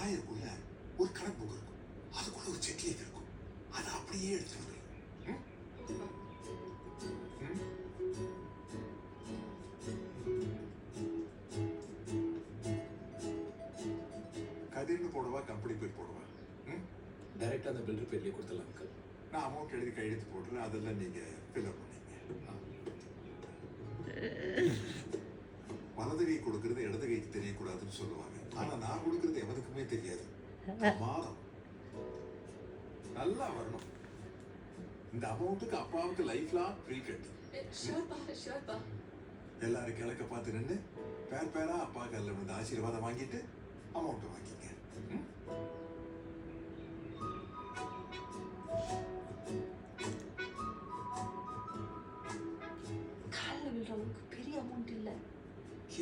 டிராயருக்குள்ள ஒரு கணக்கு புக் இருக்கும், அதுக்குள்ள ஒரு செக்லீஃப் இருக்கும், அதை அப்படியே எடுத்து வந்துடும். கதிர்னு போடவா, கம்பெனி பேர் போடவா? டைரக்டா அந்த பில்டர் பேர்லயே கொடுத்துடலாம் அங்கிள். நான் அமௌண்ட் எழுதி கையெழுத்து போடுறேன், அதெல்லாம் நீங்க ஃபில்அப் பண்ணீங்க. வலது கை கொடுக்கறது இடது கைக்கு தெரியக்கூடாதுன்னு சொல்லுவாங்க. ஆனா நான் கொடுக்கறது எவனுக்குமே தெரியாது. மாதம் நல்லா வரணும். இந்த அமௌண்ட்டுக்கு அப்பாவுக்கு லைஃப் லாங் ஃப்ரீ கட். எல்லாரும் கிழக்க பார்த்து நின்று பேர் பேரா அப்பா கல்ல விழுந்து ஆசீர்வாதம் வாங்கிட்டு அமௌண்ட் வாங்கிக்க. பெரிய அமௌண்ட் இல்ல.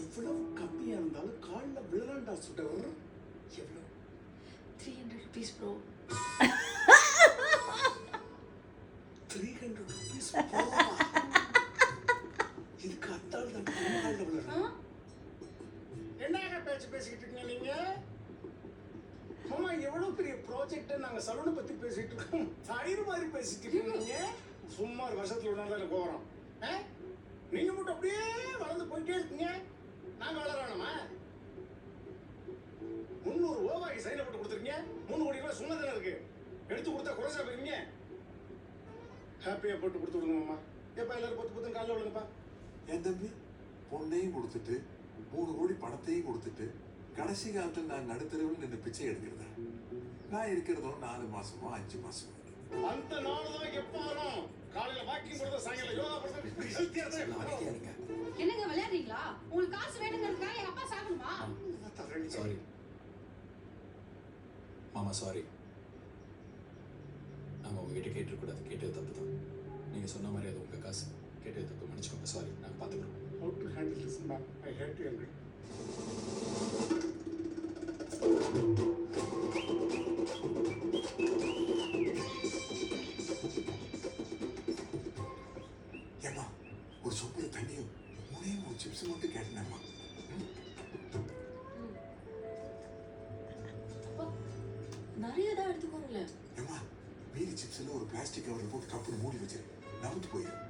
எவ்வளவு கம்மியா இருந்தாலும் கால்ல விழலாண்டா சுடர். எவ்வளவு? 300 rupees bro. 300 rupees இதுக்கு அத்தாள் தான் கால்ல விழலாம். என்னங்க பேசிக்கிட்டு இருக்கீங்க நீங்க? அம்மா எவ்வளவு பெரிய ப்ராஜெக்ட், நாங்க சலூனை பத்தி பேசிட்டு இருக்கோம், தயிர் மாதிரி பேசிட்டு இருக்கீங்க. சும்மா ஒரு வருஷத்துல ஒன்னால எனக்கு வரோம். நீங்க மட்டும் அப்படியே வளர்ந்து போயிட்டே இருக்கீங்க, நாங்க வளரானமா? 300 ரூபாய்க்கு சைனை போட்டு கொடுத்துருக்கீங்க, 3 கோடி ரூபாய் சும்மா தானே இருக்கு, எடுத்து கொடுத்தா குறைச்சா போயிருங்க. ஹாப்பியா போட்டு கொடுத்து விடுங்கம்மா. எப்ப எல்லாரும் பொத்து காலைல விடுங்கப்பா. என் தம்பி பொண்ணையும் கொடுத்துட்டு 3 கோடி பணத்தையும் கொடுத்துட்டு கடைசி காலத்தில் நான் நடுத்தரவில் நின்று பிச்சை எடுக்கிறதா? நான் இருக்கிறதும் 4 மாசமோ 5 மாசமோ. அந்த நாள் தான் எப்ப வரும்? காலையில வாக்கிங் போறத, சாயங்காலம் யோகா போறத. என்னங்க விளையாடுறீங்களா? உங்களுக்கு காசு வேணுங்கிறதுக்காக எங்க அப்பா சாகணுமா? சாரி மாமா, சாரி. நாங்கள் உங்ககிட்ட கேட்டுக்கூடாது, கேட்டது தப்பு தான். நீங்கள் சொன்ன மாதிரி அது உங்கள் காசு, கேட்டது தப்பு, மன்னிச்சுக்கோங்க. சாரி, நாங்கள் பார்த்துக்குறோம். How to handle this, man? I hate you, Henry. ஏம்மா, ஒரு சொம்பு தண்ணியும் 3 சிப்ஸ் மட்டும் கேட்டேனேம்மா. நிறைய தான் எடுத்துக்கோங்களேன். ஏம்மா, மீதி சிப்ஸ்ல ஒரு பிளாஸ்டிக் கவர்ல போட்டு கப்புன்னு மூடி வச்சிரு, நவுத்து போயிடும்.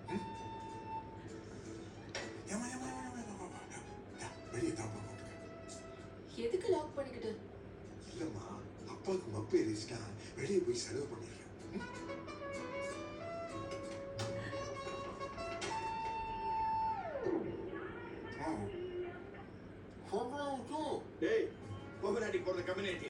ஏமா ஏமா வெளியே தாப்பா போட்டுக்க. எதுக்கு லாக் பண்ணிக்கிட்டு? இல்லம்மா, அப்பாவுக்கு மப்பு ஏறிச்சுட்டா வெளியே போய் செலவு பண்ணிடுறேன். டேய், கோபராட்டி போடுற கம்யூனிட்டி